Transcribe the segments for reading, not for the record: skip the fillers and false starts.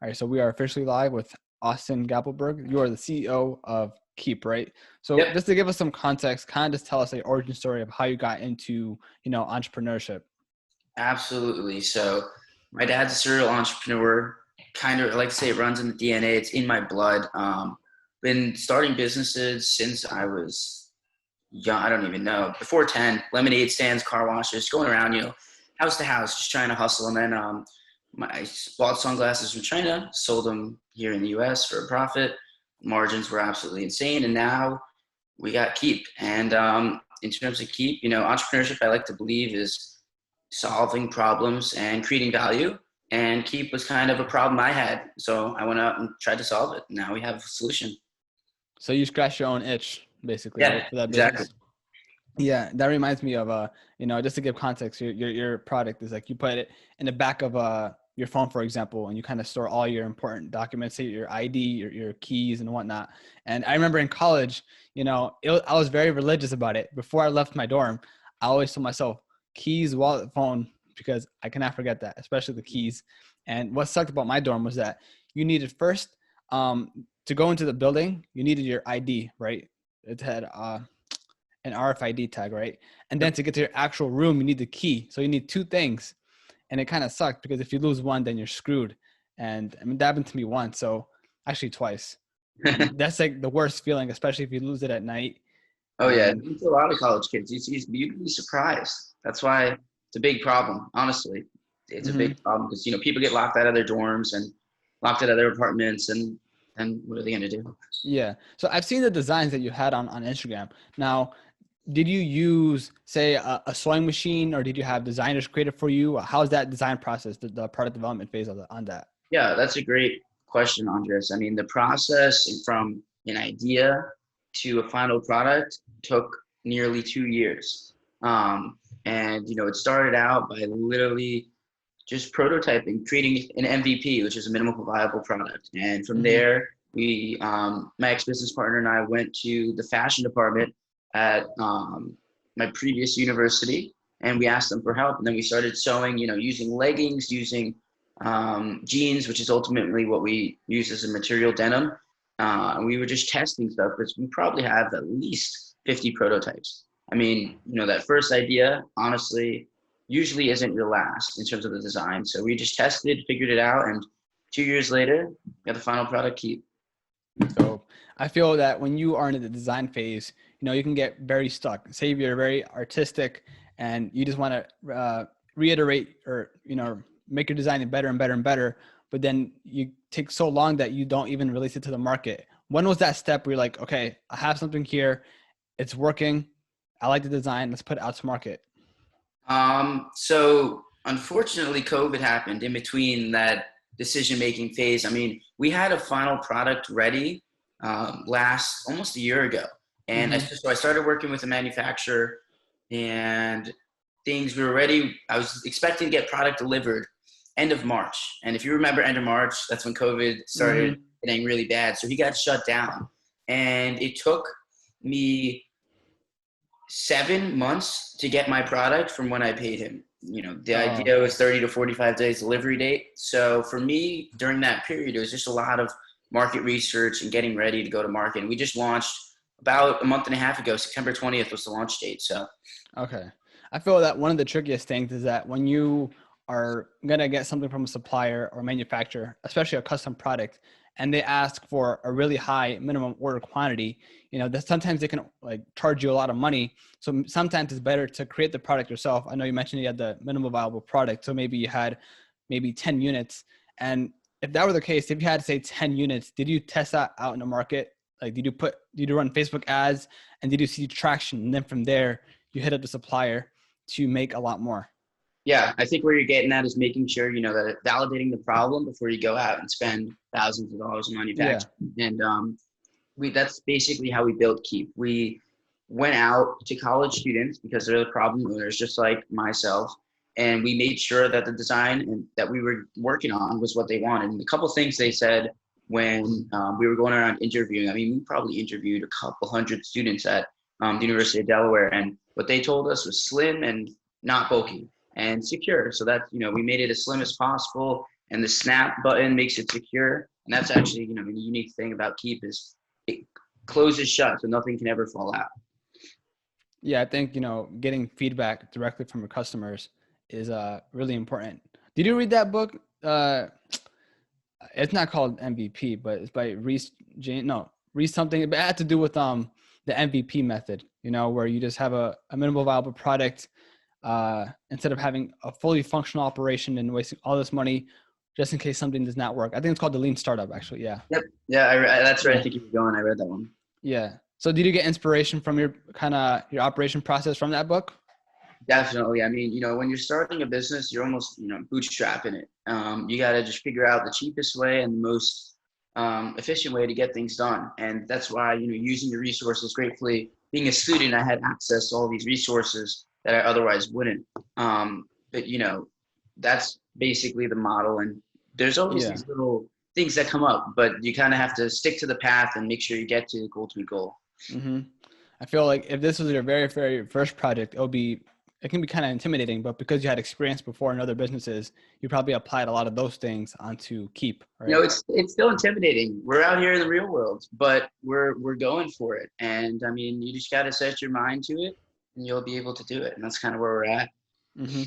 All right, so we are officially live with Austin Gappelberg. You are the CEO of Keyp, right? So Yep, just to give us some context, kind of just tell us the origin story of how you got into, entrepreneurship. absolutely. So my dad's a serial entrepreneur. Kind of, I like to say it runs in the DNA. It's in my blood. Been starting businesses since I was young. I don't even know. Before 10, lemonade stands, car washes, going around, house to house, just trying to hustle. And then I bought sunglasses from China, sold them here in the US for a profit. Margins were absolutely insane. And now we got Keyp. And in terms of Keyp, entrepreneurship, I like to believe, is solving problems and creating value. And Keyp was kind of a problem I had. So I went out and tried to solve it. Now we have a solution. So you scratched your own itch, basically, Yeah, right, for that exactly. business. Yeah, that reminds me of just to give context, your product is like you put it in the back of your phone, for example, and you kind of store all your important documents, say your ID, your keys and whatnot. And I remember in college, I was very religious about it. Before I left my dorm, I always told myself keys, wallet, phone, because I cannot forget that, especially the keys. And what sucked about my dorm was that you needed first to go into the building, you needed your ID, right? It had an RFID tag, right? And then Yep. to get to your actual room, you need the key. So you need two things. And it kind of sucked because if you lose one, then you're screwed. And I mean, that happened to me once. So actually twice. And that's like the worst feeling, especially if you lose it at night. Oh yeah, And it's a lot of college kids. You'd be surprised. That's why it's a big problem. Honestly, it's a mhm. big problem because people get locked out of their dorms and locked out of their apartments, and what are they gonna do? Yeah. So I've seen the designs that you had on Instagram. Now, did you use, say, a sewing machine or did you have designers create it for you? How's that design process, the product development phase on that? Yeah, that's a great question, Andres. I mean, the process from an idea to a final product took nearly 2 years. And it started out by literally just prototyping, creating an MVP, which is a minimal viable product. And from Hmm. there, my ex-business partner and I went to the fashion department at my previous university, and we asked them for help. And then we started sewing, using leggings, using jeans, which is ultimately what we use as a material, denim. And we were just testing stuff because we probably have at least 50 prototypes. I mean, that first idea, honestly, usually isn't your last in terms of the design. So we just tested, figured it out, and 2 years later, got the final product, Keyp. So I feel that when you are in the design phase, you can get very stuck. Say if you're very artistic and you just want to reiterate or, make your design better and better and better, but then you take so long that you don't even release it to the market. When was that step where you're like, okay, I have something here, it's working, I like the design, let's put it out to market? So unfortunately, COVID happened in between that decision-making phase. I mean, we had a final product ready last almost a year ago, and Hmm. I started working with a manufacturer, and we were ready. I was expecting to get product delivered end of March, and if you remember, end of March, that's when COVID started Hmm. getting really bad. So he got shut down, and it took me 7 months to get my product from when I paid him. The Oh, idea was 30 to 45 days delivery date. So for me, during that period, it was just a lot of market research and getting ready to go to market. And we just launched about a month and a half ago. September 20th was the launch date. So okay. I feel that one of the trickiest things is that when you are going to get something from a supplier or manufacturer, especially a custom product, and they ask for a really high minimum order quantity, that sometimes they can like charge you a lot of money. So sometimes it's better to create the product yourself. I know you mentioned you had the minimum viable product. So maybe you had maybe 10 units. And if that were the case, if you had, say, 10 units, did you test that out in the market? Like, did you run Facebook ads and did you see traction? And then from there, you hit up the supplier to make a lot more. yeah, I think where you're getting at is making sure, that validating the problem before you go out and spend thousands of dollars on Yeah. manufacturing. And that's basically how we built Keyp. We went out to college students because they're the problem owners, just like myself, and we made sure that the design and that we were working on was what they wanted. And a couple things they said when we were going around interviewing. I mean, we probably interviewed a couple hundred students at the University of Delaware, and what they told us was slim and not bulky and secure. So that we made it as slim as possible and the snap button makes it secure. And that's actually, you know, the unique thing about Keyp is it closes shut, so nothing can ever fall out. Yeah, I think, getting feedback directly from your customers is really important. Did you read that book? It's not called MVP, but it's by Reese something. But it had to do with the MVP method, where you just have a minimal viable product instead of having a fully functional operation and wasting all this money just in case something does not work. I think it's called the Lean Startup, actually. Yeah. Yep. Yeah, that's right. I think you were going. I read that one. Yeah. So did you get inspiration from your operation process from that book? Definitely. I mean, when you're starting a business, you're almost, bootstrapping it. You got to just figure out the cheapest way and the most efficient way to get things done. And that's why, using your resources gratefully. Being a student, I had access to all these resources that I otherwise wouldn't. But, that's basically the model. And there's always these little things that come up, but you kind of have to stick to the path and make sure you get to the ultimate goal. Mm-hmm. I feel like if this was your very, very first project, it can be kind of intimidating, but because you had experience before in other businesses, you probably applied a lot of those things onto Keyp, right? It's still intimidating. We're out here in the real world, but we're going for it. And I mean, you just got to set your mind to it and you'll be able to do it. And that's kind of where we're at. Mm-hmm.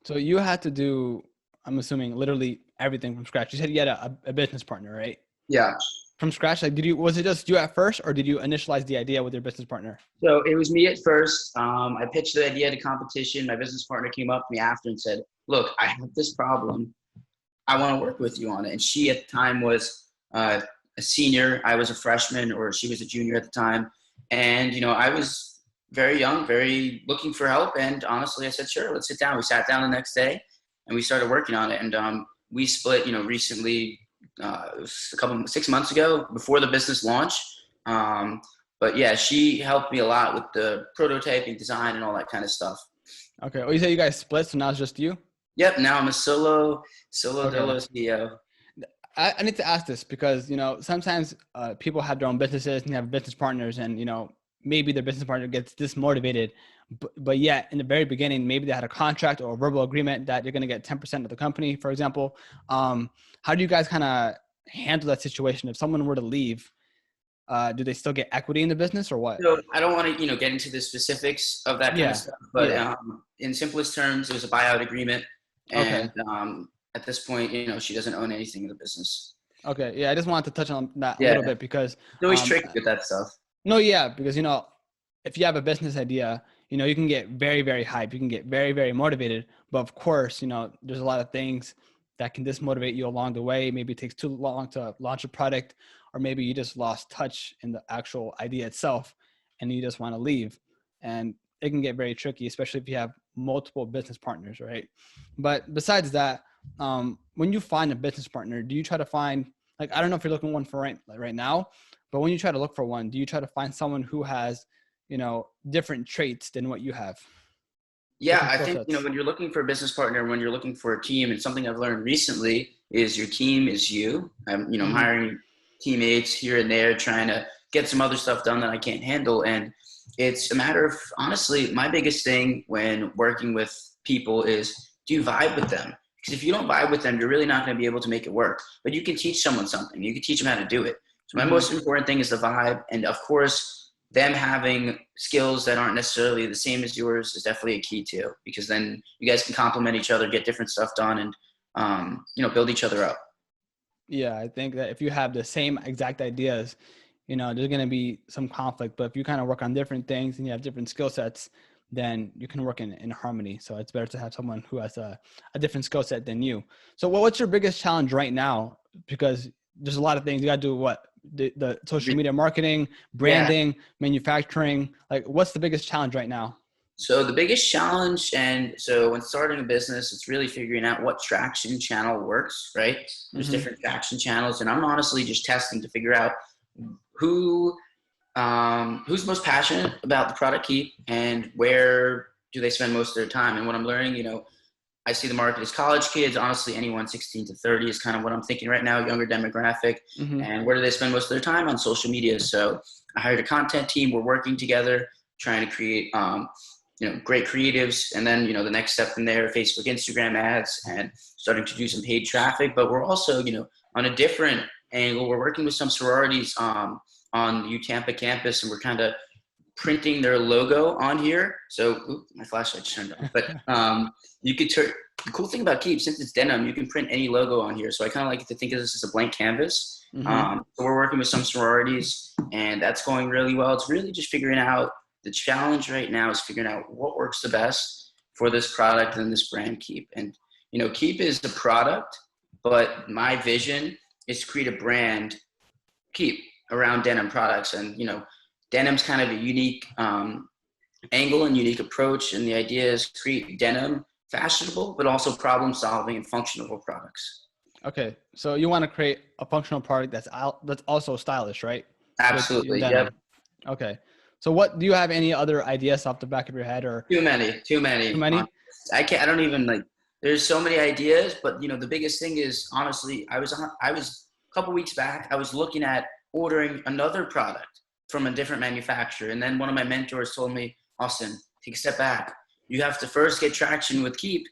So you had to do, I'm assuming, literally everything from scratch. You said you had a business partner, right? Yeah. From scratch, was it just you at first, or did you initialize the idea with your business partner? So it was me at first. I pitched the idea to competition. My business partner came up to me after and said, look, I have this problem. I want to work with you on it. And she at the time was a senior. I was a freshman, or she was a junior at the time. And, I was very young, very looking for help. And honestly, I said, sure, let's sit down. We sat down the next day and we started working on it. And we split, recently, 6 months ago before the business launch. But yeah, she helped me a lot with the prototyping, design, and all that kind of stuff. Okay. Well, you say you guys split, so now it's just you? Yep. Now I'm a solo dolo CEO. I need to ask this because, sometimes people have their own businesses and have business partners and, maybe their business partner gets dismotivated, but yet in the very beginning, maybe they had a contract or a verbal agreement that you're going to get 10% of the company, for example. How do you guys kind of handle that situation? If someone were to leave, do they still get equity in the business or what? So I don't want to, get into the specifics of that kind of stuff, but in simplest terms, it was a buyout agreement. And at this point, she doesn't own anything in the business. Okay. Yeah. I just wanted to touch on that a little bit because it's always tricky with that stuff. No, yeah, because, if you have a business idea, you can get very, very hyped. You can get very, very motivated. But of course, there's a lot of things that can dismotivate you along the way. Maybe it takes too long to launch a product, or maybe you just lost touch in the actual idea itself and you just want to leave. And it can get very tricky, especially if you have multiple business partners, right? But besides that, when you find a business partner, do you try to find, I don't know if you're looking one for right now, but when you try to look for one, do you try to find someone who has, different traits than what you have? Yeah, I think, when you're looking for a business partner, when you're looking for a team, and something I've learned recently is your team is you. I'm hiring teammates here and there, trying to get some other stuff done that I can't handle. And it's a matter of, honestly, my biggest thing when working with people is, do you vibe with them? Because if you don't vibe with them, you're really not going to be able to make it work. But you can teach someone something. You can teach them how to do it. So my most important thing is the vibe. And of course, them having skills that aren't necessarily the same as yours is definitely a key too, because then you guys can complement each other, get different stuff done, and, build each other up. Yeah, I think that if you have the same exact ideas, there's going to be some conflict. But if you kind of work on different things and you have different skill sets, then you can work in harmony. So it's better to have someone who has a different skill set than you. So what's your biggest challenge right now? Because there's a lot of things you got to do. The social media marketing, branding, manufacturing, what's the biggest challenge right now? So the biggest challenge, and so when starting a business, it's really figuring out what traction channel works, right? There's different traction channels, and I'm honestly just testing to figure out who's most passionate about the product Keyp and where do they spend most of their time. And what I'm learning, I see the market as college kids. Honestly, anyone 16 to 30 is kind of what I'm thinking right now, younger demographic. And where do they spend most of their time? On social media. So I hired a content team. We're working together, trying to create great creatives. And then, the next step from there, Facebook, Instagram ads, and starting to do some paid traffic. But we're also, on a different angle, we're working with some sororities on the Tampa campus, and we're kind of printing their logo on here. So my flashlight just turned on. But you could turn. The cool thing about Keyp, since it's denim, you can print any logo on here. So I kind of like to think of this as a blank canvas. So we're working with some sororities, and that's going really well. It's really just figuring out, the challenge right now is figuring out what works the best for this product and this brand Keyp. And, Keyp is the product, but my vision is to create a brand, Keyp, around denim products. And, denim's kind of a unique angle and unique approach. And the idea is create denim fashionable, but also problem solving and functional products. Okay. So you want to create a functional product that's also stylish, right? Absolutely. Yep. Okay. So do you have any other ideas off the back of your head, or? Too many. Too many? I don't even there's so many ideas, but the biggest thing is, honestly, I was a couple weeks back, I was looking at ordering another product from a different manufacturer. And then one of my mentors told me, Austin, take a step back. You have to first get traction with Keyp,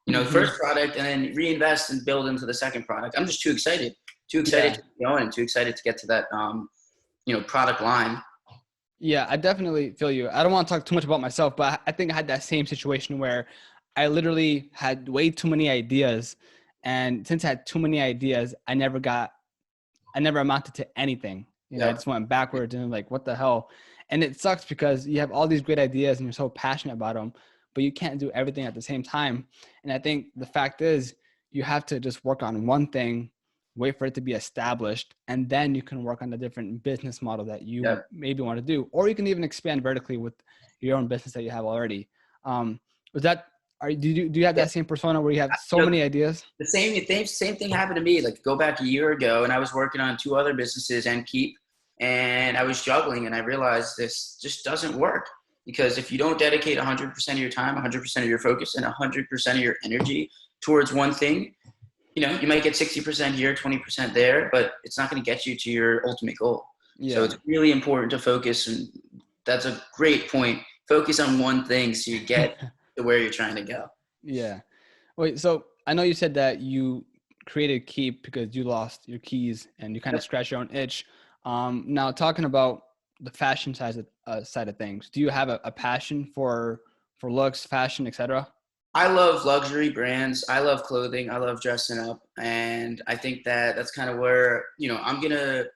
the first product, and then reinvest and build into the second product. I'm just too excited to get going, and too excited to get to that, product line. Yeah, I definitely feel you. I don't want to talk too much about myself, but I think I had that same situation where I literally had way too many ideas. And since I had too many ideas, I never amounted to anything. I just went backwards and like, what the hell? And it sucks because you have all these great ideas and you're so passionate about them, but you can't do everything at the same time. And I think the fact is, you have to just work on one thing, wait for it to be established, and then you can work on the different business model that you maybe want to do, or you can even expand vertically with your own business that you have already. Do you have that same persona where you have so many ideas? The same thing happened to me. Like, go back a year ago, and I was working on 2 other businesses and Keyp, and I was juggling, and I realized this just doesn't work, because if you don't dedicate 100% of your time, 100% of your focus, and 100% of your energy towards one thing, you might get 60% here, 20% there, but it's not going to get you to your ultimate goal. Yeah. So it's really important to focus, and that's a great point. Focus on one thing so you get to where you're trying to go. Yeah. Wait, so I know you said that you created Keyp because you lost your keys and you kind of scratched your own itch. Now, talking about the fashion side of things, do you have a passion for looks, fashion, etc.? I love luxury brands. I love clothing. I love dressing up. And I think that's kind of where, I'm going to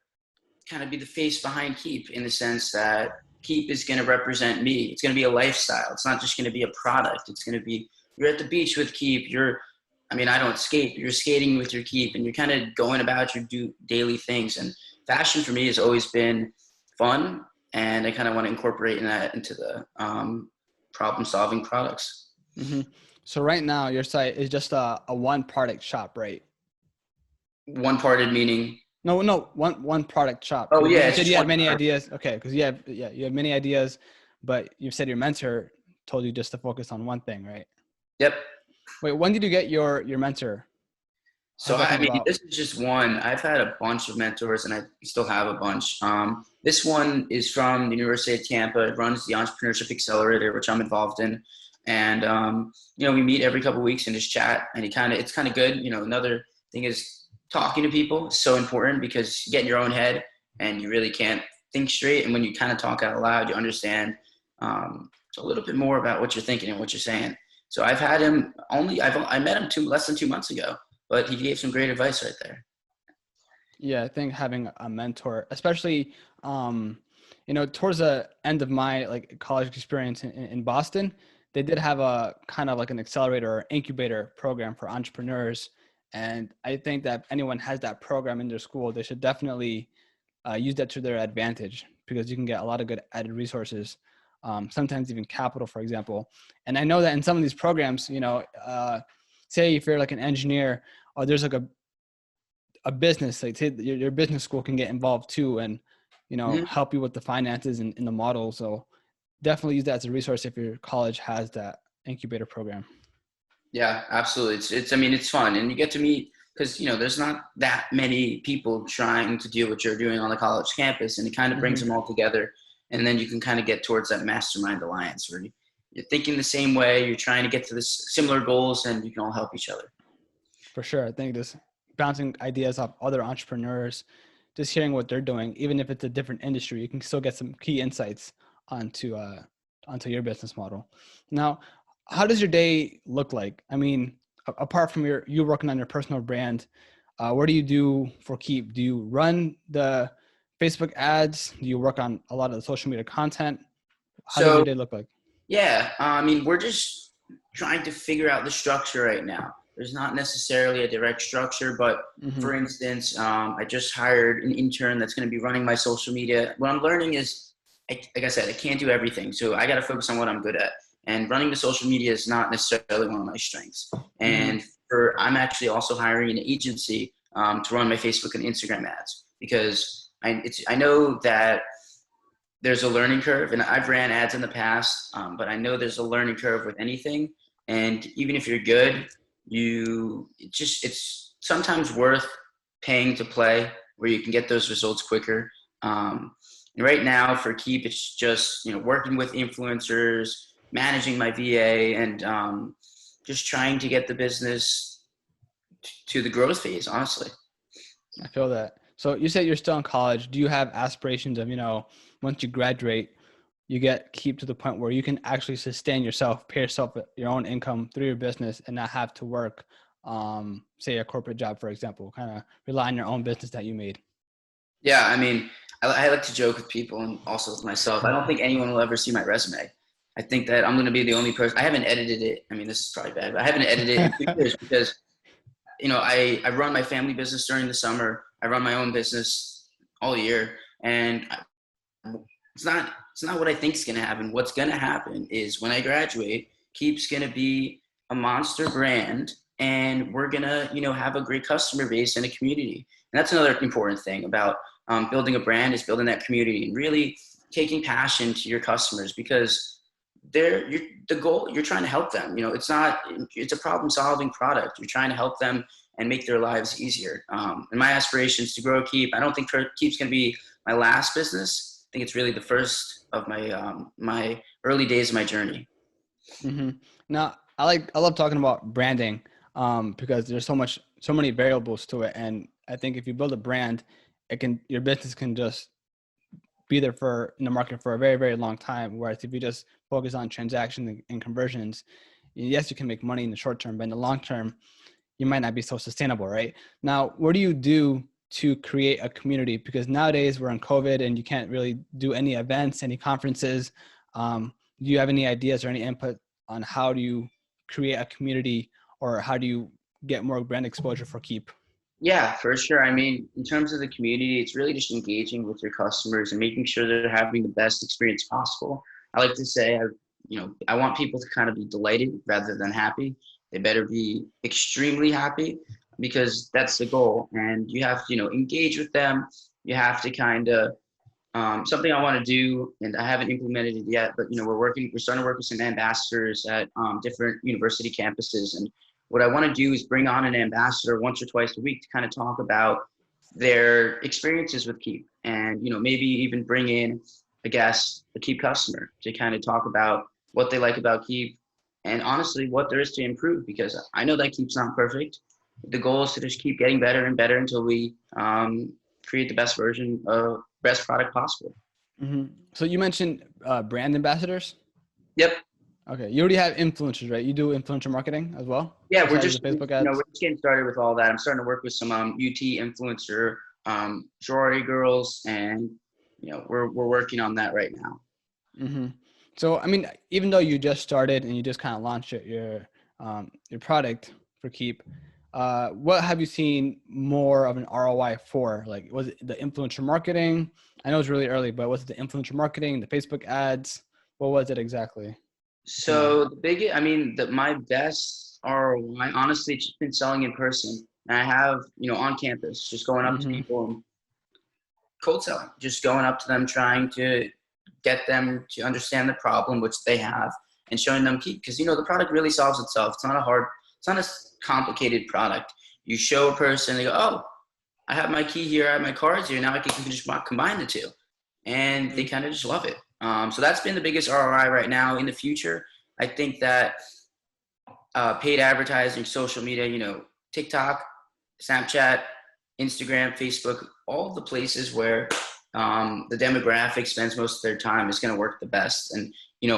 kind of be the face behind Keyp, in the sense that Keyp is going to represent me. It's going to be a lifestyle. It's not just going to be a product. It's going to be, you're at the beach with Keyp. I don't skate, but you're skating with your Keyp, and you're kind of going about your daily things. And fashion for me has always been fun. And I kind of want to incorporate that into the problem solving products. Mm-hmm. So right now your site is just a one product shop, right? One parted meaning? No, one product shop. Oh yeah. You said you had many ideas. Okay. Cause you have many ideas, but you said your mentor told you just to focus on one thing, right? Yep. Wait, when did you get your mentor? So this is just one. I've had a bunch of mentors, and I still have a bunch. This one is from the University of Tampa. It runs the Entrepreneurship Accelerator, which I'm involved in. And, we meet every couple of weeks and just chat, and it's kind of good. Another thing is talking to people is so important, because you get in your own head and you really can't think straight. And when you kind of talk out loud, you understand a little bit more about what you're thinking and what you're saying. So I've had him I met him less than 2 months ago, but he gave some great advice right there. Yeah. I think having a mentor, especially, towards the end of my college experience in Boston, they did have a kind of like an accelerator or incubator program for entrepreneurs. And I think that if anyone has that program in their school, they should definitely use that to their advantage, because you can get a lot of good added resources, sometimes even capital, for example. And I know that in some of these programs, say if you're like an engineer, or there's like a business, like say your business school can get involved too, and, help you with the finances and the model. So definitely use that as a resource if your college has that incubator program. Yeah, absolutely. It's fun, and you get to meet, because, there's not that many people trying to do what you're doing on the college campus, and it kind of brings them all together. And then you can kind of get towards that mastermind alliance where you're thinking the same way, you're trying to get to this similar goals, and you can all help each other. For sure. I think just bouncing ideas off other entrepreneurs, just hearing what they're doing, even if it's a different industry, you can still get some key insights onto your business model. Now, how does your day look like? I mean, apart from you working on your personal brand, what do you do for Keyp? Do you run the Facebook ads? Do you work on a lot of the social media content? How does your So day look like? yeah, I mean, we're just trying to figure out the structure right now. There's not necessarily a direct structure, but Mm-hmm. for instance, I just hired an intern that's going to be running my social media. What I'm learning is, like I said, I can't do everything. So I got to focus on what I'm good at. And running the social media is not necessarily one of my strengths. Mm-hmm. And I'm actually also hiring an agency to run my Facebook and Instagram ads because I know that there's a learning curve, and I've ran ads in the past, but I know there's a learning curve with anything. And even if you're good, it's sometimes worth paying to play where you can get those results quicker. And right now for Keyp, it's just, working with influencers, managing my VA, and just trying to get the business to the growth phase, honestly. I feel that. So you said you're still in college. Do you have aspirations of, once you graduate, you get Keyp to the point where you can actually sustain yourself, pay yourself your own income through your business and not have to work, say a corporate job, for example, kind of rely on your own business that you made? Yeah, I mean, I like to joke with people and also with myself. I don't think anyone will ever see my resume. I think that I'm going to be the only person. I haven't edited it. I mean, this is probably bad, but I haven't edited it in 2 years because, I run my family business during the summer. I run my own business all year. And it's not what I think is going to happen. What's going to happen is when I graduate, Keyp's going to be a monster brand, and we're going to, have a great customer base and a community. And that's another important thing about building a brand is building that community and really taking passion to your customers because the goal, you're trying to help them. It's a problem solving product. You're trying to help them and make their lives easier. And my aspirations to grow Keyp, I don't think Keyp's going to be my last business. I think it's really the first of my early days of my journey. Mm-hmm. Now, I love talking about branding because there's so many variables to it. And I think if you build a brand, your business can just be there in the market for a very, very long time. Whereas if you just focus on transactions and conversions, yes, you can make money in the short term, but in the long term, you might not be so sustainable, right? Now, what do you do to create a community? Because nowadays we're in COVID and you can't really do any events, any conferences. Do you have any ideas or any input on how do you create a community or how do you get more brand exposure for Keyp? Yeah, for sure. I mean, in terms of the community, it's really just engaging with your customers and making sure they're having the best experience possible. I like to say, I want people to kind of be delighted rather than happy. They better be extremely happy because that's the goal. And you have to, engage with them. You have to kind of, something I want to do, and I haven't implemented it yet, but, we're starting to work with some ambassadors at different university campuses. And what I want to do is bring on an ambassador once or twice a week to kind of talk about their experiences with Keyp and, maybe even bring in a guest, a Keyp customer to kind of talk about what they like about Keyp and honestly what there is to improve because I know that Keyp's not perfect. The goal is to just keep getting better and better until we create the best version of best product possible. Mm-hmm. So you mentioned brand ambassadors. Yep. Okay. You already have influencers, right? You do influencer marketing as well? Yeah, Besides the Facebook ads? we're just getting started with all that. I'm starting to work with some UT influencer sorority girls, and we're working on that right now. Mm-hmm. So, I mean, even though you just started and you just kind of launched your product for Keyp, what have you seen more of an ROI for? Like, was it the influencer marketing? I know it's really early, but was it the influencer marketing, the Facebook ads? What was it exactly? So my best ROI, honestly, it's just been selling in person. And I have, on campus, just going up to Mm-hmm. people and cold selling, just going up to them, trying to get them to understand the problem, which they have, and showing them Keyp. Because, the product really solves itself. It's not a complicated product. You show a person, they go, oh, I have my key here, I have my cards here. Now I can just combine the two. And they kind of just love it. So that's been the biggest ROI right now. In the future, I think that paid advertising, social media, TikTok, Snapchat, Instagram, Facebook, all the places where the demographic spends most of their time is going to work the best. And,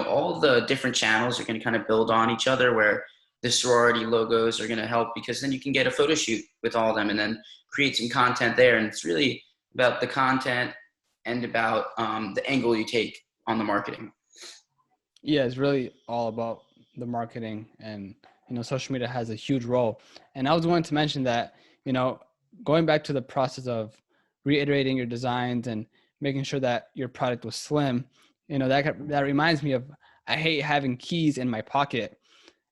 all the different channels are going to kind of build on each other where the sorority logos are going to help, because then you can get a photo shoot with all of them and then create some content there. And it's really about the content and about the angle you take on the marketing. Yeah, it's really all about the marketing, and social media has a huge role. And I was going to mention that, going back to the process of reiterating your designs and making sure that your product was slim, that reminds me of, I hate having keys in my pocket,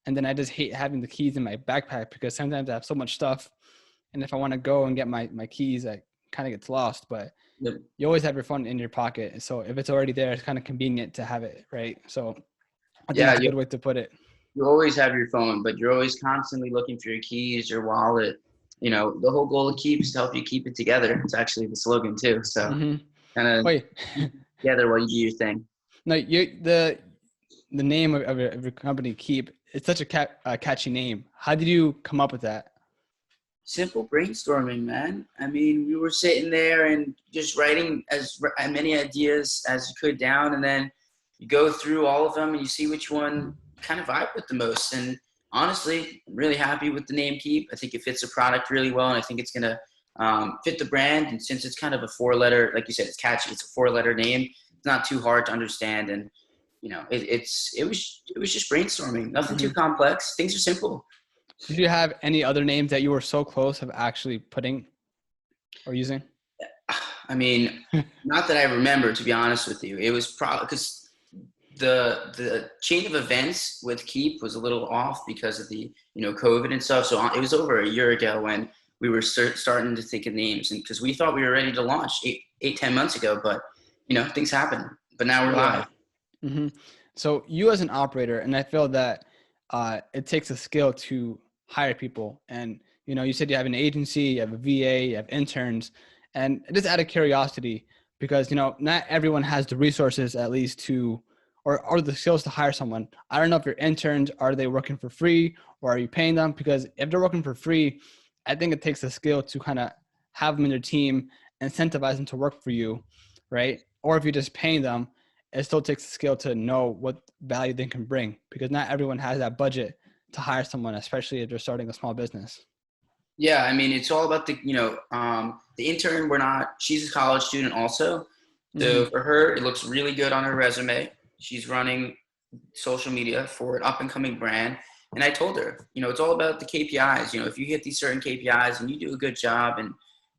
and then I just hate having the keys in my backpack, because sometimes I have so much stuff, and if I want to go and get my keys, I kind of gets lost. But Yep. you always have your phone in your pocket, so if it's already there, it's kind of convenient to have it, right? So I think Yeah, that's a good way to put it. you always have your phone, but you're always constantly looking for your keys, your wallet. The whole goal of Keyp is to help you keep it together. It's actually the slogan too. So kind of Wait, together while you do your thing. no, the name of your company, Keyp, it's such a catchy name. How did you come up with that? Simple brainstorming, man. I mean, we were sitting there and just writing as many ideas as you could down, and then you go through all of them and you see which one kind of vibe with the most. And honestly, I'm really happy with the name Keyp. I think it fits the product really well, and I think it's gonna fit the brand. And since it's kind of a 4-letter, like you said, it's catchy. It's a 4-letter name. It's not too hard to understand, and it was just brainstorming. Nothing too complex. Things are simple. Did you have any other names that you were so close of actually putting or using? I mean, not that I remember, to be honest with you. It was probably because the chain of events with Keyp was a little off because of the COVID and stuff. So it was over a year ago when we were starting to think of names, and because we thought we were ready to launch 10 months ago, but things happen. But now we're live. Mm-hmm. So you as an operator, and I feel that it takes a skill to hire people. And you said you have an agency, you have a VA, you have interns, and just out of curiosity, because not everyone has the resources, at least to or the skills to hire someone. I don't know if your interns, are they working for free or are you paying them? Because if they're working for free, I think it takes a skill to kind of have them in your team, incentivize them to work for you, right? Or if you're just paying them, it still takes a skill to know what value they can bring, because not everyone has that budget to hire someone, especially if they're starting a small business. Yeah, I mean, it's all about the intern. She's a college student also. So for her, it looks really good on her resume. She's running social media for an up and coming brand. And I told her, it's all about the KPIs. If you hit these certain KPIs and you do a good job and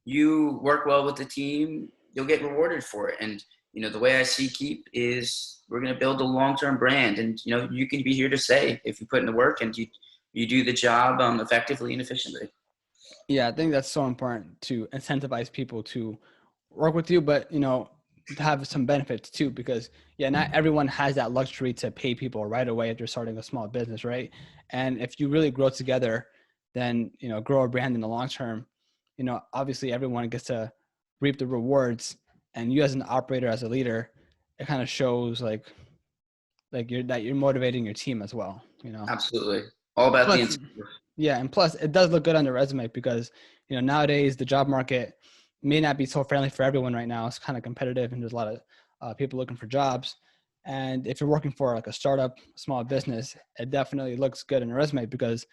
you work well with the team, you'll get rewarded for it. And, the way I see Keyp is we're going to build a long-term brand, and, you can be here to stay if you put in the work and you do the job effectively and efficiently. Yeah, I think that's so important to incentivize people to work with you, but, to have some benefits too, because not everyone has that luxury to pay people right away if they're starting a small business, right? And if you really grow together, then, grow a brand in the long term, obviously everyone gets to reap the rewards. And you as an operator, as a leader, it kind of shows like you're motivating your team as well, Absolutely. All about the incentive. Yeah, and plus it does look good on the resume, because nowadays the job market may not be so friendly for everyone right now. It's kind of competitive, and there's a lot of people looking for jobs. And if you're working for like a startup, small business, it definitely looks good in a resume, because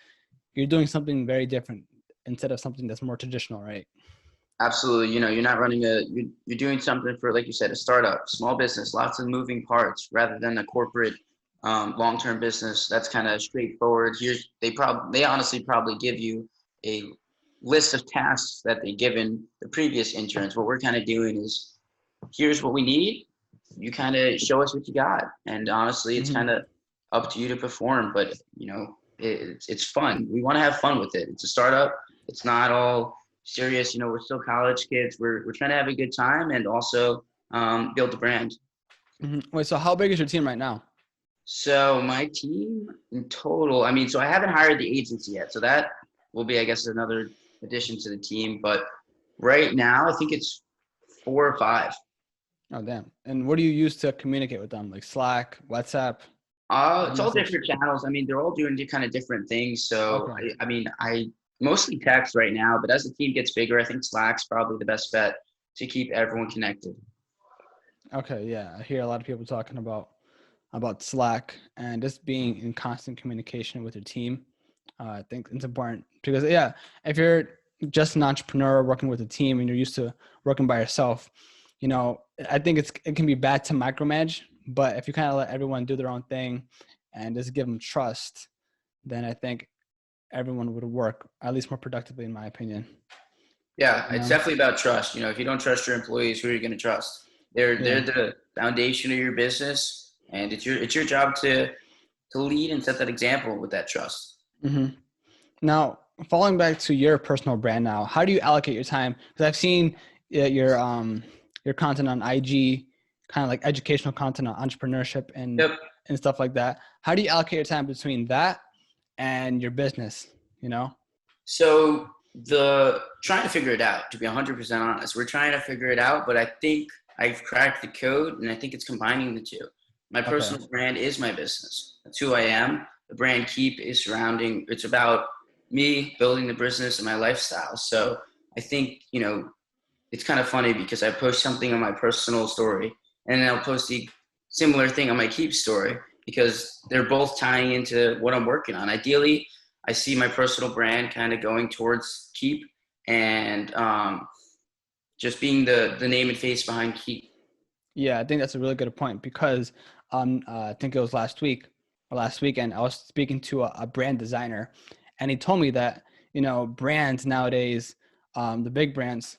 you're doing something very different instead of something that's more traditional, right? Absolutely. You're not running you're doing something for, like you said, a startup, small business, lots of moving parts, rather than a corporate long-term business. That's kind of straightforward. They honestly probably give you a list of tasks that they given the previous interns. What we're kind of doing is, here's what we need. You kind of show us what you got. And honestly, it's kind of up to you to perform, but it's fun. We want to have fun with it. It's a startup. It's not all serious. We're still college kids. We're trying to have a good time and also build the brand. Wait, so how big is your team right now? So my team in total, so I haven't hired the agency yet. So that will be, I guess, another addition to the team. But right now, I think it's 4 or 5. Oh, damn. And what do you use to communicate with them? Like Slack, WhatsApp? Like It's all message? different channels. I mean, they're all doing kind of different things. So, Okay. I mean, I mostly text right now, but as the team gets bigger, I think Slack's probably the best bet to keep everyone connected. Okay. Yeah. I hear a lot of people talking about Slack and just being in constant communication with your team. I think it's important because yeah, if you're just an entrepreneur working with a team and you're used to working by yourself, I think it can be bad to micromanage. But if you kind of let everyone do their own thing and just give them trust, then I think everyone would work at least more productively, in my opinion. Yeah, You it's know? definitely about trust. If you don't trust your employees, who are you going to trust? They're Yeah. the foundation of your business, and it's your job to lead and set that example with that trust. Hmm. Now, falling back to your personal brand now, how do you allocate your time? Because I've seen your content on IG, kind of like educational content on entrepreneurship Yep. and stuff like that. How do you allocate your time between that and your business? You know? So the trying to figure it out, to be 100% honest, we're trying to figure it out, but I think I've cracked the code, and I think it's combining the two. My Okay. personal brand is my business. That's who I am. The brand Keyp is surrounding. It's about me building the business and my lifestyle. So I think it's kind of funny because I post something on my personal story, and then I'll post the similar thing on my Keyp story because they're both tying into what I'm working on. Ideally, I see my personal brand kind of going towards Keyp and just being the name and face behind Keyp. Yeah, I think that's a really good point because I think it was last week or last weekend, I was speaking to a brand designer, and he told me that brands nowadays, the big brands,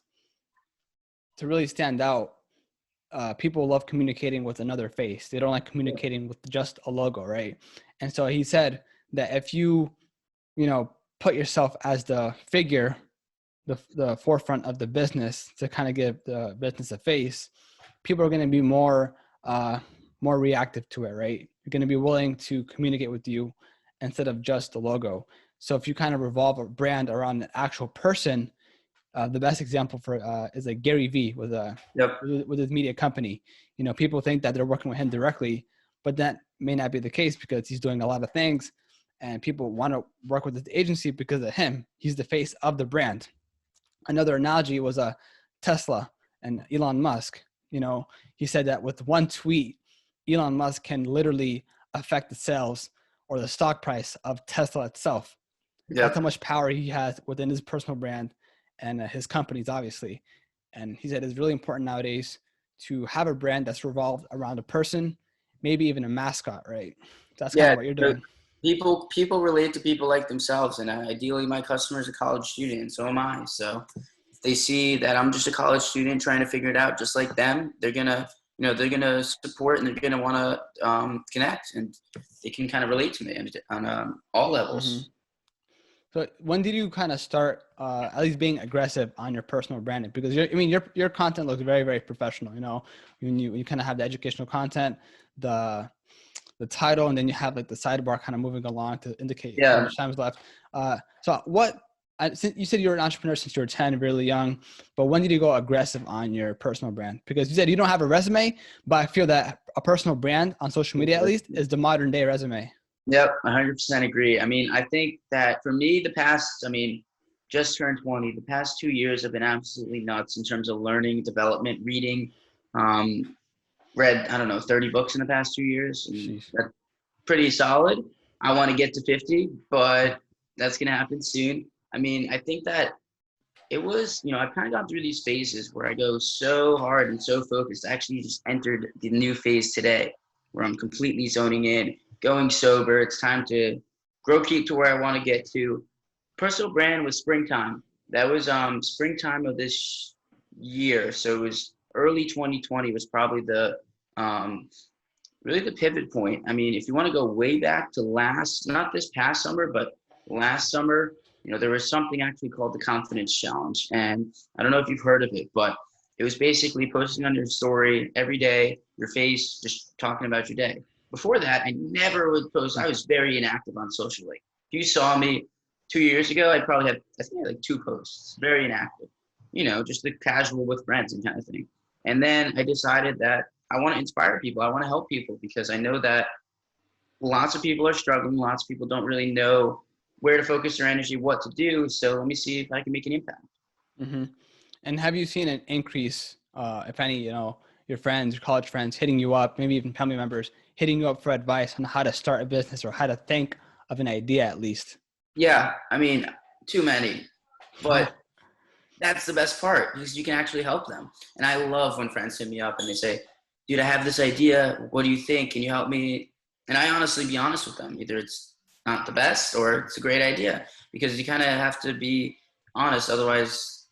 to really stand out, people love communicating with another face. They don't like communicating with just a logo, right? And so he said that if put yourself as the figure, the forefront of the business to kind of give the business a face, people are going to be more reactive to it, right? You're going to be willing to communicate with you instead of just the logo. So if you kind of revolve a brand around an actual person, the best example for is like Gary Vee Yep. with his media company. People think that they're working with him directly, but that may not be the case because he's doing a lot of things, and people want to work with his agency because of him. He's the face of the brand. Another analogy was Tesla and Elon Musk. He said that with one tweet, Elon Musk can literally affect the sales or the stock price of Tesla itself. That's how Yep. much power he has within his personal brand and his companies, obviously. And he said it's really important nowadays to have a brand that's revolved around a person, maybe even a mascot, right? That's kind Yeah. of what you're So doing. people relate to people like themselves, and ideally, my customer is a college student, and so am I. So if they see that I'm just a college student trying to figure it out, just like them, they're gonna support and they're gonna want to connect, and they can kind of relate to me on all Hmm. levels. So when did you kind of start at least being aggressive on your personal branding? Because your content looks very, very professional. When you kind of have the educational content, the the title, and then you have like the sidebar kind of moving along to indicate how Yeah. much time is left. So since you said you were an entrepreneur since you were 10, really young, but when did you go aggressive on your personal brand? Because you said you don't have a resume, but I feel that a personal brand on social media at least is the modern day resume. Yep, 100% agree. I mean, I think that for me, just turned 20. The past 2 years have been absolutely nuts in terms of learning, development, reading. Um, Read, I don't know, 30 books in the past 2 years, and Sheesh. that's pretty solid. I want to get to 50, but that's going to happen soon. I mean, I think that I've kind of gone through these phases where I go so hard and so focused. I actually just entered the new phase today where I'm completely zoning in, going sober. It's time to grow Keep to where I want to get to. Personal brand was springtime. That was springtime of this year. So it was early 2020 was probably the really the pivot point. I mean, if you want to go way back to not this past summer, but last summer, there was something actually called the Confidence Challenge. And I don't know if you've heard of it, but it was basically posting on your story every day, your face, just talking about your day. Before that, I never would post. I was very inactive on social. Like, if you saw me 2 years ago, I think I had like two posts, very inactive, just the casual with friends and kind of thing. And then I decided that I want to inspire people. I want to help people because I know that lots of people are struggling. Lots of people don't really know where to focus their energy, what to do. So let me see if I can make an impact. Mm-hmm. And have you seen an increase, if any, your friends, your college friends hitting you up, maybe even family members hitting you up for advice on how to start a business or how to think of an idea at least? Yeah, I mean, too many, Huh. but that's the best part because you can actually help them. And I love when friends hit me up and they say, dude, I have this idea. What do you think? Can you help me? And I honestly be honest with them. Either it's not the best or it's a great idea because you kind of have to be honest. Otherwise,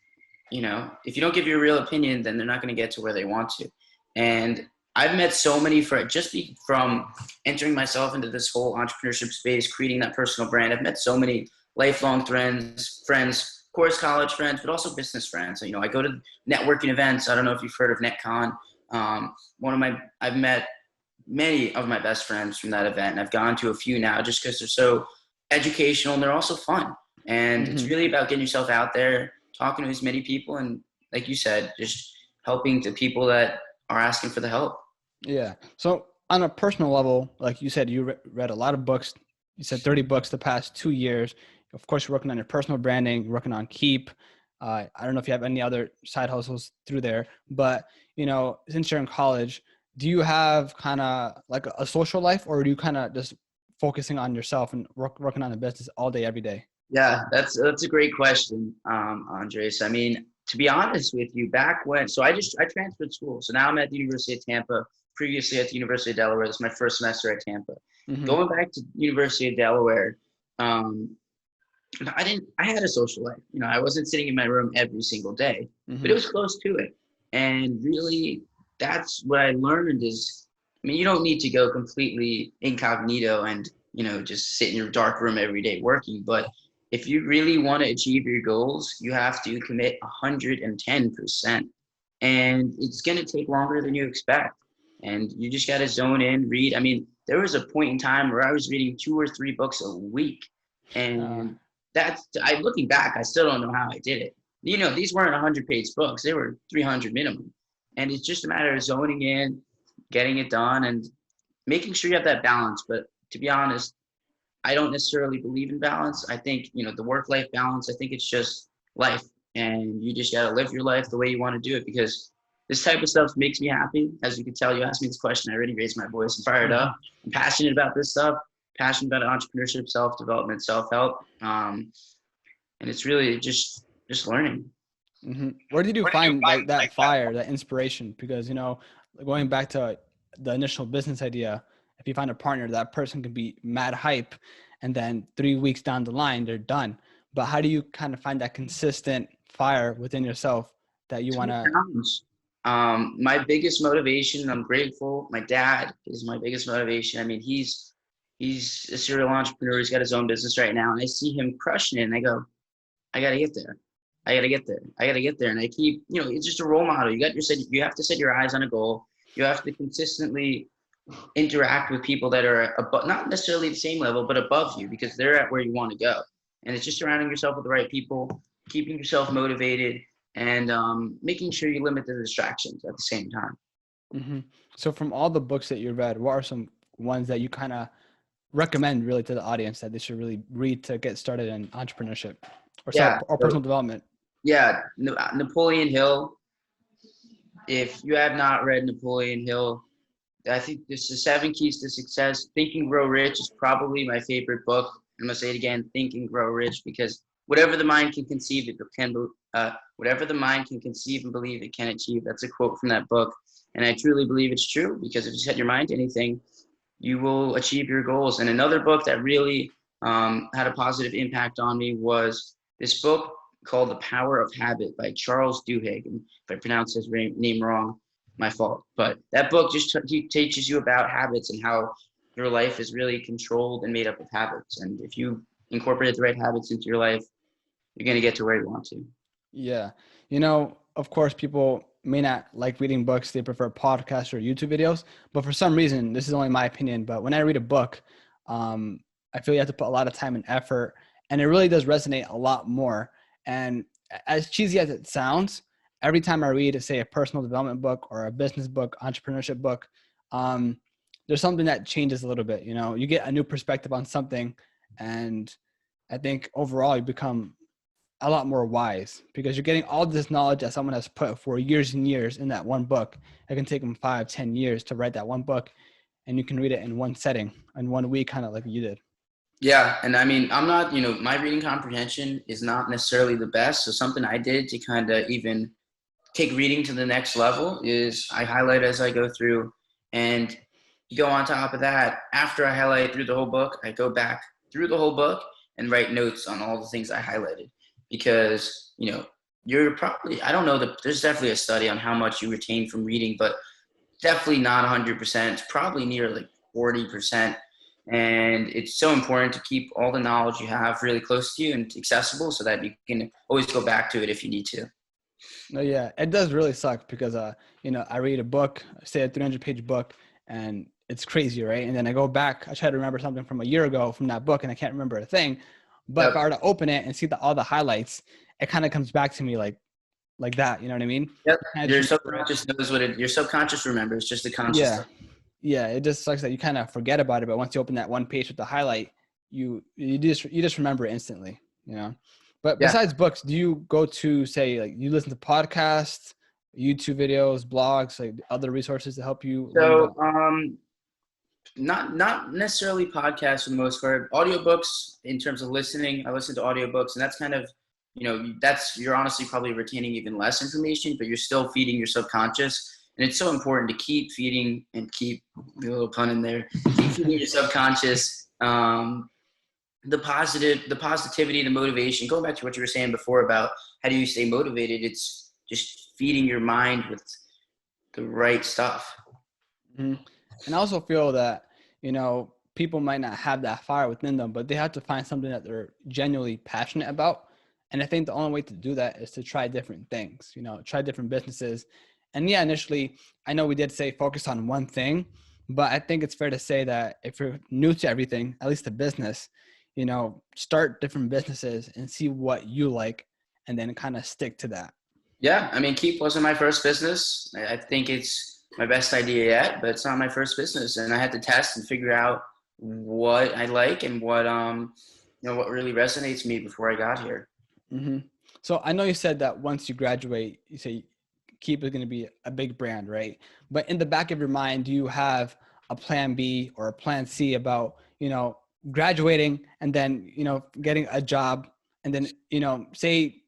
if you don't give your real opinion, then they're not going to get to where they want to. And I've met so many from entering myself into this whole entrepreneurship space, creating that personal brand. I've met so many lifelong friends, of course, college friends, but also business friends. So, I go to networking events. I don't know if you've heard of NetCon. I've met many of my best friends from that event, and I've gone to a few now just because they're so educational and they're also fun. And it's Mm-hmm. really about getting yourself out there, talking to as many people, and like you said, just helping the people that are asking for the help. Yeah. So on a personal level, like you said, you read a lot of books. You said 30 books the past 2 years. Of course, you're working on your personal branding, you're working on Keyp. I don't know if you have any other side hustles through there, but since you're in college, do you have kind of like a social life, or do you kind of just focusing on yourself and working on the business all day, every day? Yeah, that's a great question, Andres. I mean, to be honest with you, back when I transferred school, so now I'm at the University of Tampa. Previously at the University of Delaware, this is my first semester at Tampa. Mm-hmm. Going back to University of Delaware, I had a social life. I wasn't sitting in my room every single day, Mm-hmm. but it was close to it. And really, that's what I learned is, I mean, you don't need to go completely incognito and, just sit in your dark room every day working. But if you really want to achieve your goals, you have to commit 110%. And it's going to take longer than you expect. And you just got to zone in, read. I mean, there was a point in time where I was reading 2 or 3 books a week. And looking back, I still don't know how I did it. These weren't 100-page books. They were 300 minimum. And it's just a matter of zoning in, getting it done, and making sure you have that balance. But to be honest, I don't necessarily believe in balance. I think, the work-life balance, I think it's just life. And you just got to live your life the way you want to do it because this type of stuff makes me happy. As you can tell, you asked me this question, I already raised my voice and fired up. I'm passionate about this stuff, passionate about entrepreneurship, self-development, self-help. And it's really just learning. Mm-hmm. Where did you find like that fire, that inspiration? Because, going back to the initial business idea, if you find a partner, that person can be mad hype and then 3 weeks down the line, they're done. But how do you kind of find that consistent fire within yourself that you want to? My biggest motivation, I'm grateful. My dad is my biggest motivation. I mean, he's a serial entrepreneur. He's got his own business right now. And I see him crushing it. And I go, I got to get there. I got to get there. I got to get there. And I keep, it's just a role model. You have to set your eyes on a goal. You have to consistently interact with people that are above, not necessarily the same level, but above you because they're at where you want to go. And it's just surrounding yourself with the right people, keeping yourself motivated, and making sure you limit the distractions at the same time. Mm-hmm. So from all the books that you read, what are some ones that you kind of recommend really to the audience that they should really read to get started in entrepreneurship or personal development? Yeah, Napoleon Hill. If you have not read Napoleon Hill, I think this is 7 Keys to Success. Think and Grow Rich is probably my favorite book. I'm gonna say it again: Think and Grow Rich, because whatever the mind can conceive, whatever the mind can conceive and believe, it can achieve. That's a quote from that book, and I truly believe it's true because if you set your mind to anything, you will achieve your goals. And another book that really had a positive impact on me was this book called The Power of Habit by Charles Duhigg. And if I pronounce his name wrong, my fault. But that book just teaches you about habits and how your life is really controlled and made up of habits. And if you incorporate the right habits into your life, you're going to get to where you want to. Yeah. Of course, people may not like reading books. They prefer podcasts or YouTube videos. But for some reason, this is only my opinion, but when I read a book, I feel you have to put a lot of time and effort, and it really does resonate a lot more. And as cheesy as it sounds, every time I read, say, a personal development book or a business book, entrepreneurship book, there's something that changes a little bit. You know, you get a new perspective on something, and I think overall you become a lot more wise because you're getting all this knowledge that someone has put for years and years in that one book. It can take them 5-10 years to write that one book, and you can read it in one setting in 1 week, kind of like you did. Yeah, and I mean, I'm not, my reading comprehension is not necessarily the best. So something I did to kind of even take reading to the next level is I highlight as I go through, and go on top of that. After I highlight through the whole book, I go back through the whole book and write notes on all the things I highlighted because, you're probably, I don't know, there's definitely a study on how much you retain from reading, but definitely not 100%. It's probably near like 40%. And it's so important to keep all the knowledge you have really close to you and accessible so that you can always go back to it if you need to. No, yeah, it does really suck because, I read a book, say a 300-page book, and it's crazy, right? And then I go back, I try to remember something from a year ago from that book, and I can't remember a thing. But Yep. if I were to open it and see all the highlights, it kind of comes back to me like that. You know what I mean? Yep. Your subconscious knows your subconscious remembers, just the conscious stuff. Yeah. It just sucks that you kind of forget about it, but once you open that one page with the highlight, you just remember it instantly. You know. But besides books, do you go to, say, like, you listen to podcasts, YouTube videos, blogs, like other resources to help you? So, not necessarily podcasts for the most part. Audiobooks, in terms of listening, I listen to audiobooks, and that's kind of, you're honestly probably retaining even less information, but you're still feeding your subconscious. And it's so important to keep feeding and keep, a little pun in there, keep feeding your subconscious the positivity, the motivation. Going back to what you were saying before about how do you stay motivated, it's just feeding your mind with the right stuff. Mm-hmm. And I also feel that, people might not have that fire within them, but they have to find something that they're genuinely passionate about. And I think the only way to do that is to try different things, try different businesses. And yeah, initially, I know we did say focus on one thing, but I think it's fair to say that if you're new to everything, at least the business, start different businesses and see what you like and then kind of stick to that. Yeah. I mean, Keyp wasn't my first business. I think it's my best idea yet, but it's not my first business. And I had to test and figure out what I like and what really resonates me before I got here. Mm-hmm. So I know you said that once you graduate, you say Keyp is going to be a big brand, right? But in the back of your mind, do you have a plan B or a plan C about, graduating and then, getting a job and then, say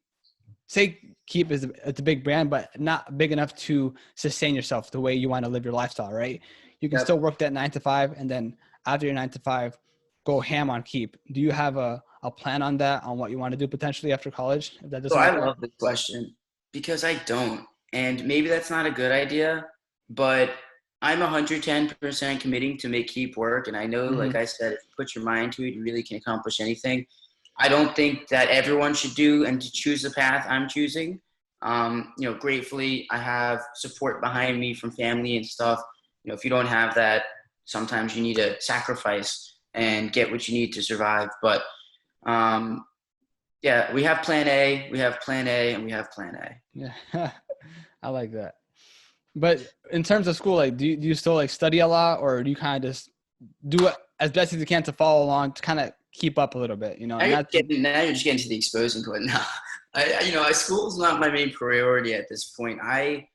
Keyp is it's a big brand, but not big enough to sustain yourself the way you want to live your lifestyle, right? You can still work that 9 to 5. And then after your 9 to 5, go ham on Keyp. Do you have a plan on that, on what you want to do potentially after college? If that doesn't I love this question because I don't. And maybe that's not a good idea, but I'm 110% committing to make Keyp work. And I know, like I said, if you put your mind to it, you really can accomplish anything. I don't think that everyone should do and to choose the path I'm choosing. Gratefully, I have support behind me from family and stuff. If you don't have that, sometimes you need to sacrifice and get what you need to survive. But we have plan A, we have plan A, and we have plan A. Yeah, I like that. But in terms of school, like, do you still like study a lot, or do you kind of just do it as best as you can to follow along to kind of keep up a little bit? Now you're just getting to the exposing point. Now, school is not my main priority at this point. I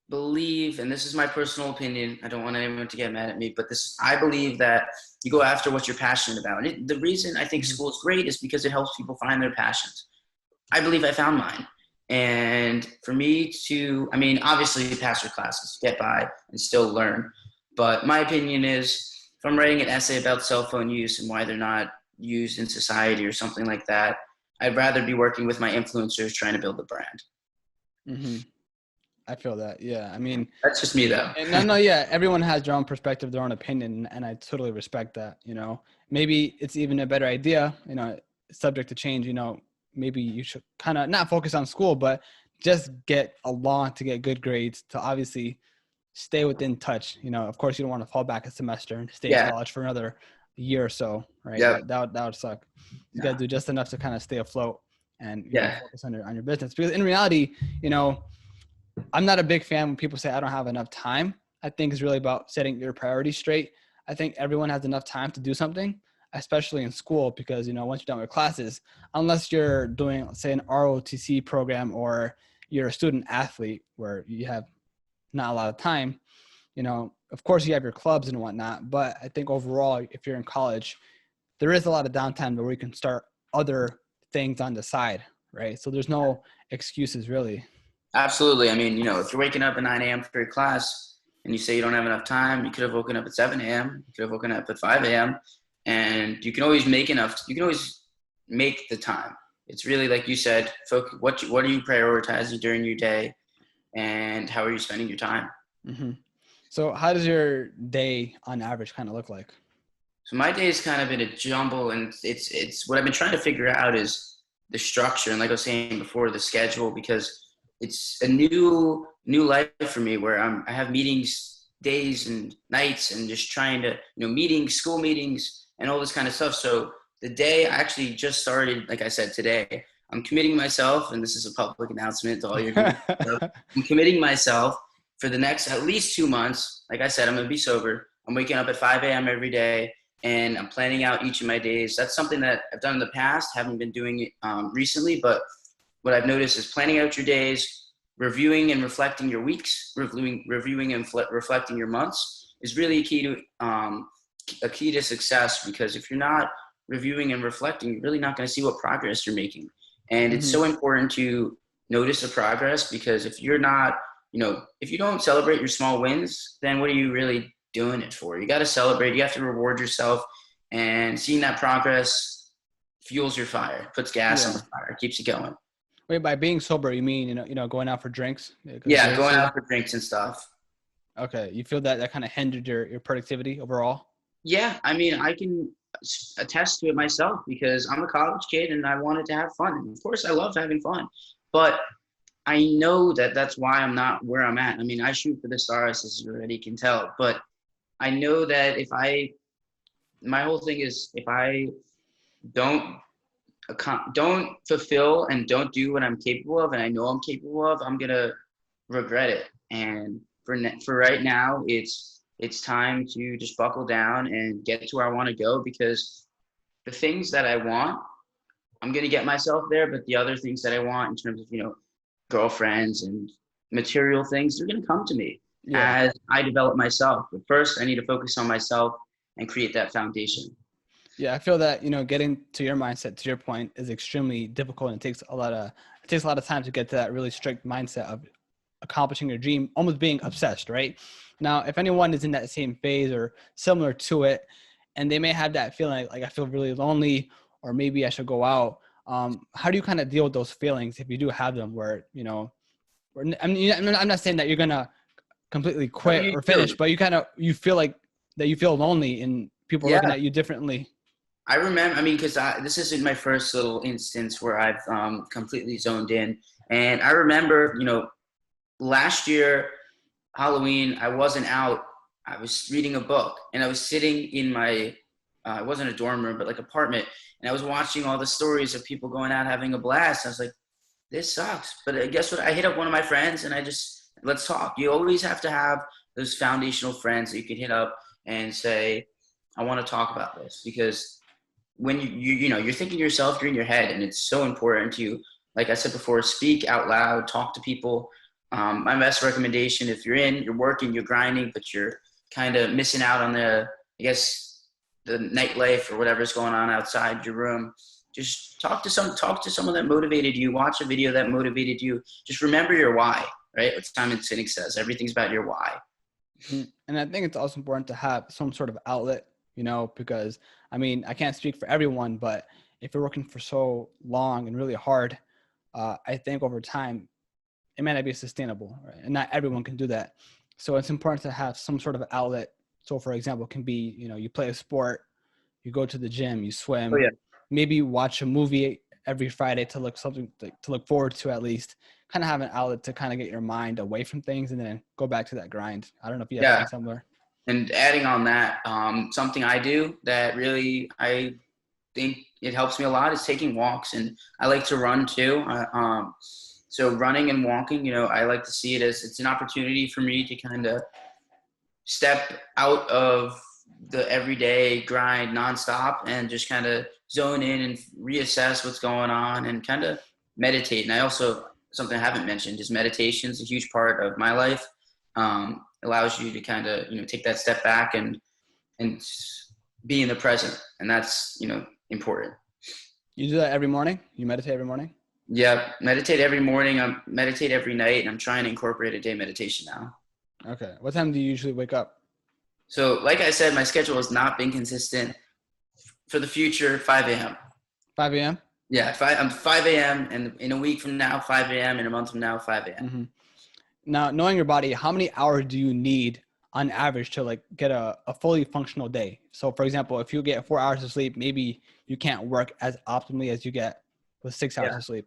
believe, and this is my personal opinion, I don't want anyone to get mad at me, but I believe that you go after what you're passionate about. And the reason I think school is great is because it helps people find their passions. I believe I found mine. And for me obviously pass your classes, get by, and still learn. But my opinion is, if I'm writing an essay about cell phone use and why they're not used in society or something like that, I'd rather be working with my influencers trying to build a brand. Mm-hmm. I feel that. Yeah. I mean, that's just me though. No. Yeah. Everyone has their own perspective, their own opinion. And I totally respect that. Maybe it's even a better idea, subject to change, maybe you should kind of not focus on school, but just get along to get good grades to obviously stay within touch. Of course you don't want to fall back a semester and stay in college for another year or so, right? Yep. That would suck. You got to do just enough to kind of stay afloat and focus on your business. Because in reality, I'm not a big fan when people say I don't have enough time. I think is really about setting your priorities straight. I think everyone has enough time to do something, especially in school, because, once you're done with classes, unless you're doing, let's say, an ROTC program or you're a student athlete where you have not a lot of time, of course you have your clubs and whatnot, but I think overall, if you're in college, there is a lot of downtime where you can start other things on the side, right? So there's no excuses really. Absolutely. I mean, if you're waking up at 9 a.m. for your class and you say you don't have enough time, you could have woken up at 7 a.m. You could have woken up at 5 a.m. And you can always make enough. You can always make the time. It's really like you said, what are you prioritizing during your day, and how are you spending your time? Mm-hmm. So how does your day on average kind of look like? So my day has kind of been a jumble, and it's what I've been trying to figure out is the structure, and like I was saying before, the schedule, because it's a new life for me where I have meetings days and nights, and just trying to meetings, school meetings, and all this kind of stuff. So the day I actually just started, like I said today, I'm committing myself, and this is a public announcement to all your viewers. I'm committing myself for the next at least 2 months. Like I said, I'm going to be sober. I'm waking up at 5 a.m. every day, and I'm planning out each of my days. That's something that I've done in the past, haven't been doing it recently, but what I've noticed is planning out your days, reviewing and reflecting your weeks, reviewing and reflecting your months is really a key to success, because if you're not reviewing and reflecting, you're really not going to see what progress you're making. And it's so important to notice the progress, because if you're not, if you don't celebrate your small wins, then what are you really doing it for? You got to celebrate. You have to reward yourself, and seeing that progress fuels your fire, puts gas on the fire, keeps you going. Wait, by being sober, you mean, going out for drinks? Yeah, going out for drinks and stuff. Okay. You feel that kind of hindered your productivity overall? Yeah. I mean, I can attest to it myself, because I'm a college kid and I wanted to have fun. And of course, I love having fun, but I know that that's why I'm not where I'm at. I mean, I shoot for the stars, as you already can tell, but I know that my whole thing is, if I don't fulfill and don't do what I'm capable of, and I know I'm capable of, I'm gonna regret it. And for right now, it's time to just buckle down and get to where I want to go, because the things that I want, I'm gonna get myself there. But the other things that I want, in terms of girlfriends and material things, they're gonna come to me as I develop myself. But first, I need to focus on myself and create that foundation. Yeah, I feel that, getting to your mindset, to your point, is extremely difficult, and it takes a lot of time to get to that really strict mindset of accomplishing your dream, almost being obsessed, right? Now, if anyone is in that same phase or similar to it, and they may have that feeling like I feel really lonely, or maybe I should go out, how do you kind of deal with those feelings if you do have them, where, I'm not saying that you're going to completely quit or finish, but you feel like that you feel lonely and people are looking at you differently. I remember, because this isn't my first little instance where I've completely zoned in. And I remember, last year, Halloween, I wasn't out. I was reading a book, and I was sitting in my, it wasn't a dorm room, but like apartment. And I was watching all the stories of people going out having a blast. I was like, this sucks. But guess what? I hit up one of my friends, and let's talk. You always have to have those foundational friends that you can hit up and say, I want to talk about this, because when you're thinking to yourself, you're in your head, and it's so important to, like I said before, speak out loud, talk to people. My best recommendation, if you're working, you're grinding, but you're kind of missing out on the nightlife or whatever's going on outside your room, just talk to someone that motivated you, watch a video that motivated you. Just remember your why, right? What Simon Sinek says, everything's about your why. And I think it's also important to have some sort of outlet, because I can't speak for everyone, but if you're working for so long and really hard, I think over time, it may not be sustainable, right? And not everyone can do that. So it's important to have some sort of outlet. So for example, it can be, you play a sport, you go to the gym, you swim, maybe you watch a movie every Friday to look forward to, at least kind of have an outlet to kind of get your mind away from things and then go back to that grind. I don't know if you have something similar. And adding on that, something I do that really, I think it helps me a lot, is taking walks. And I like to run too. So running and walking, I like to see it as it's an opportunity for me to kind of step out of the everyday grind nonstop and just kind of zone in and reassess what's going on and kind of meditate. And I also, something I haven't mentioned is meditation is a huge part of my life. Allows you to kind of, take that step back and be in the present. And that's, important. You do that every morning? You meditate every morning? Yeah. Meditate every morning. I meditate every night, and I'm trying to incorporate a day meditation now. Okay. What time do you usually wake up? So like I said, my schedule has not been consistent. For the future, 5 a.m. 5 a.m.? Yeah, I'm 5 a.m. and in a week from now, 5 a.m. In a month from now, 5 a.m. Mm-hmm. Now, knowing your body, how many hours do you need on average to like get a fully functional day? So for example, if you get 4 hours of sleep, maybe you can't work as optimally as you get with 6 hours of sleep.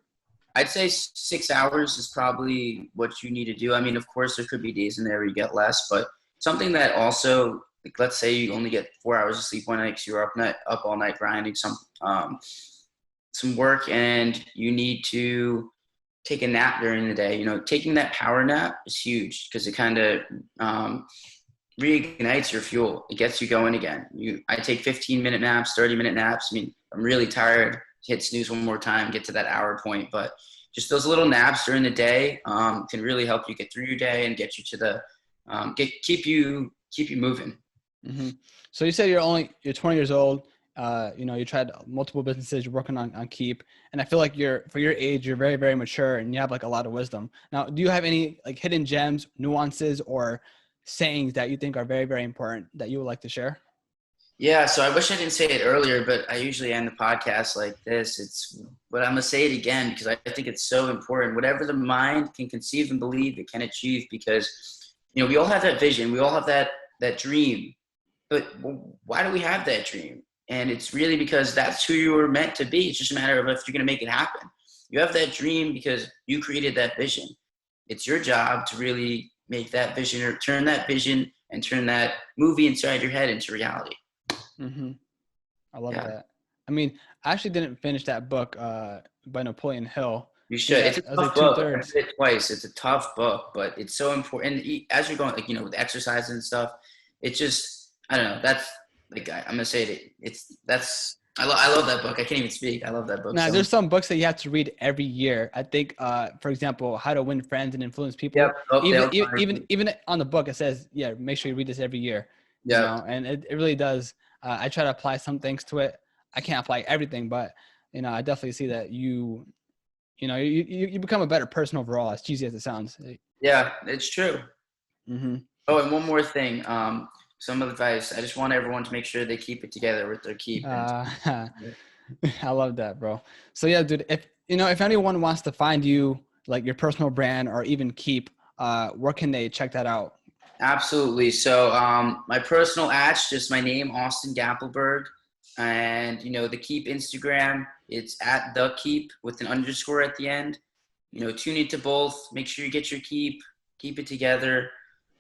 I'd say 6 hours is probably what you need to do. I mean, of course, there could be days in there where you get less, but something that also, like, let's say you only get 4 hours of sleep one night because you're up all night grinding some work, and you need to take a nap during the day. Taking that power nap is huge because it kind of reignites your fuel. It gets you going again. I take 15-minute naps, 30-minute naps. I mean, I'm really tired. Hit snooze one more time, get to that hour point. But just those little naps during the day can really help you get through your day and get you to the keep you moving. Mm-hmm. So you said you're 20 years old. You tried multiple businesses. You're working on Keyp, and I feel like for your age, you're very, very mature, and you have like a lot of wisdom. Now, do you have any like hidden gems, nuances, or sayings that you think are very, very important that you would like to share? Yeah, so I wish I didn't say it earlier, but I usually end the podcast like this. But I'm gonna say it again because I think it's so important. Whatever the mind can conceive and believe, it can achieve. Because we all have that vision, we all have that dream. But why do we have that dream? And it's really because that's who you were meant to be. It's just a matter of if you're gonna make it happen. You have that dream because you created that vision. It's your job to really make that vision, or turn that vision and turn that movie inside your head into reality. Mm-hmm. I love that. I mean, I actually didn't finish that book by Napoleon Hill. You should. It's a tough book. I read it twice. It's a tough book, but it's so important. And as you're going, with exercise and stuff, it's just, I don't know. That's like, I'm gonna say it. I love that book. I can't even speak. I love that book. Now, there's some books that you have to read every year. I think, for example, How to Win Friends and Influence People. Yep. Oh, even on the book, it says, make sure you read this every year. Yeah. And it really does. I try to apply some things to it. I can't apply everything, but I definitely see that you become a better person overall, as cheesy as it sounds. Yeah, it's true. Mm-hmm. Oh, and one more thing. Some advice. I just want everyone to make sure they keep it together with their Keyp. I love that, bro. So yeah, dude, if anyone wants to find you, like your personal brand or even Keyp, where can they check that out? Absolutely. So my personal just my name, Austin Gappelberg. And, the Keyp Instagram, it's at the Keyp with an underscore at the end. Tune into both. Make sure you get your Keyp. Keep it together.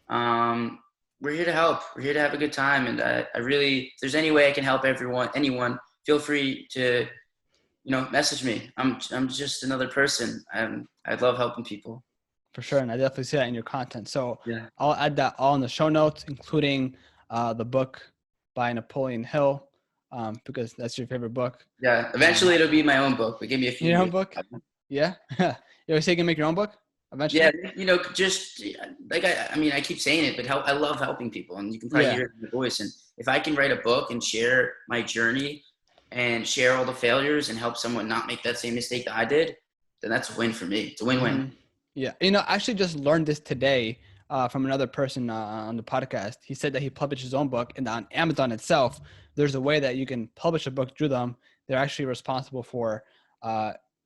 We're here to help. We're here to have a good time. And I really, if there's any way I can help anyone, feel free to, message me. I'm just another person. I love helping people. For sure. And I definitely see that in your content. So yeah. I'll add that all in the show notes, including the book by Napoleon Hill, because that's your favorite book. Yeah. Eventually it'll be my own book, but give me a few. Your own book? Yeah. You always say you can make your own book eventually? Yeah. Just like, I keep saying it, but I love helping people, and you can probably hear it in the voice. And if I can write a book and share my journey and share all the failures and help someone not make that same mistake that I did, then that's a win for me. It's a win-win. Mm-hmm. Yeah. I actually just learned this today from another person on the podcast. He said that he published his own book, and on Amazon itself, there's a way that you can publish a book through them. They're actually responsible for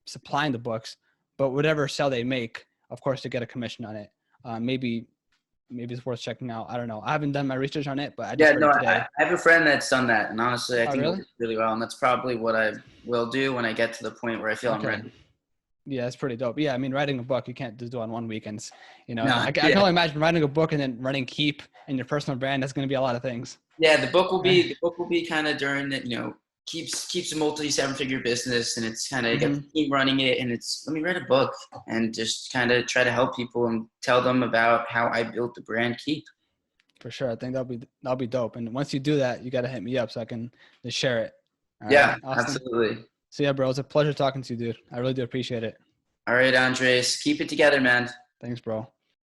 supplying the books, but whatever sale they make, of course, they get a commission on it. Maybe it's worth checking out. I don't know. I haven't done my research on it, but I just heard it today. I have a friend that's done that, and honestly, I think really? It's really well, and that's probably what I will do when I get to the point where I feel I'm ready. Yeah, that's pretty dope. Yeah, I mean, writing a book, you can't just do it on one weekend. No, I can only imagine writing a book and then running Keyp and your personal brand. That's going to be a lot of things. Yeah, the book will be kind of during the, Keyp's a multi-7-figure business, and it's kind of got the team running it, and it's, let me write a book and just kind of try to help people and tell them about how I built the brand Keyp. For sure. I think that'll be dope. And once you do that, you got to hit me up so I can just share it. All Yeah, right, Austin. absolutely. So yeah, bro, it's a pleasure talking to you, dude. I really do appreciate it. All right, Andres, keep it together, man. Thanks, bro.